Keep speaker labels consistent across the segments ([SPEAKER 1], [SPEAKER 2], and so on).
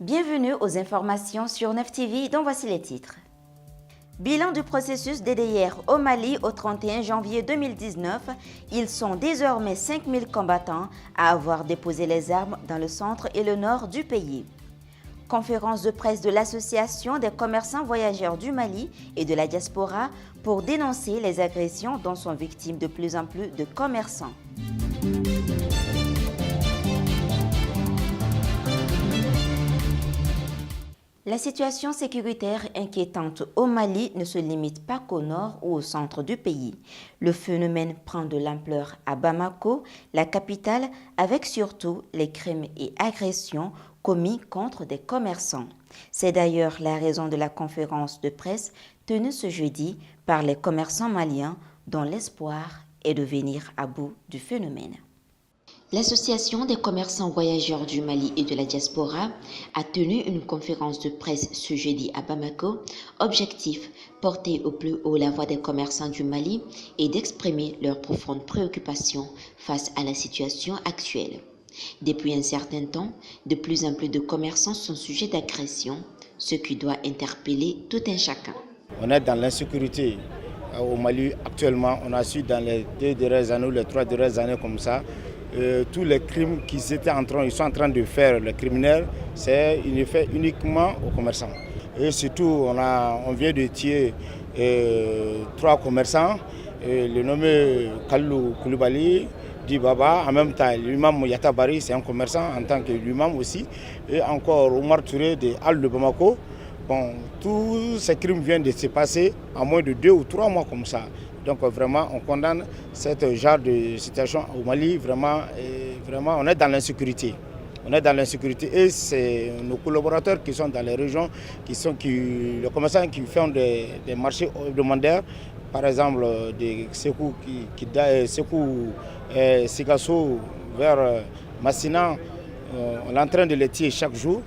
[SPEAKER 1] Bienvenue aux informations sur 9 TV, dont voici les titres. Bilan du processus DDR au Mali au 31 janvier 2019, ils sont désormais 5000 combattants à avoir déposé les armes dans le centre et le nord du pays. Conférence de presse de l'Association des commerçants voyageurs du Mali et de la diaspora pour dénoncer les agressions dont sont victimes de plus en plus de commerçants. La situation sécuritaire inquiétante au Mali ne se limite pas qu'au nord ou au centre du pays. Le phénomène prend de l'ampleur à Bamako, la capitale, avec surtout les crimes et agressions commis contre des commerçants. C'est d'ailleurs la raison de la conférence de presse tenue ce jeudi par les commerçants maliens dont l'espoir est de venir à bout du phénomène. L'Association des commerçants voyageurs du Mali et de la diaspora a tenu une conférence de presse ce jeudi à Bamako. Objectif, porter au plus haut la voix des commerçants du Mali et d'exprimer leurs profondes préoccupations face à la situation actuelle. Depuis un certain temps, de plus en plus de commerçants sont sujets d'agression, ce qui doit interpeller tout un chacun.
[SPEAKER 2] On est dans l'insécurité au Mali actuellement. On a su dans les 2 dernières années, les 3 dernières années comme ça, tous les crimes qu'ils sont en train de faire, les criminels, c'est fait uniquement aux commerçants. Et surtout, on vient de tuer 3 commerçants, le nommé Kallou Koulibaly, Dibaba, en même temps l'imam Yatabari, c'est un commerçant en tant que l'imam aussi, et encore Omar Touré de Al de Bamako. Bon, tous ces crimes viennent de se passer en moins de 2 ou 3 mois comme ça. Donc vraiment, on condamne ce genre de situation au Mali. Vraiment, on est dans l'insécurité. On est dans l'insécurité et c'est nos collaborateurs qui sont dans les régions, les commerçants qui font des marchés hebdomadaires, par exemple de Sekou Sigasso vers Massina, on est en train de les tirer chaque jour.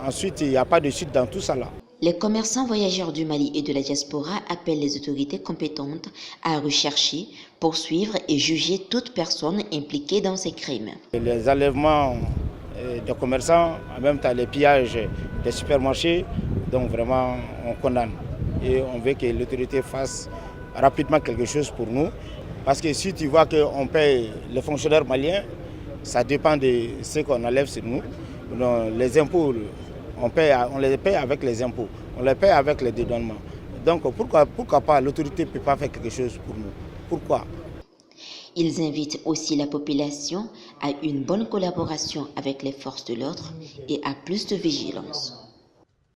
[SPEAKER 2] Ensuite, il n'y a pas de suite dans tout ça là.
[SPEAKER 1] Les commerçants voyageurs du Mali et de la diaspora appellent les autorités compétentes à rechercher, poursuivre et juger toute personne impliquée dans ces crimes.
[SPEAKER 2] Les enlèvements des commerçants, en même temps les pillages des supermarchés, donc vraiment on condamne. Et on veut que l'autorité fasse rapidement quelque chose pour nous. Parce que si tu vois qu'on paye les fonctionnaires maliens, ça dépend de ce qu'on enlève sur nous. Donc, les impôts, on les paye avec les impôts, on les paye avec les dédouanements. Donc pourquoi pas l'autorité ne peut pas faire quelque chose pour nous? Pourquoi?
[SPEAKER 1] Ils invitent aussi la population à une bonne collaboration avec les forces de l'ordre et à plus de vigilance.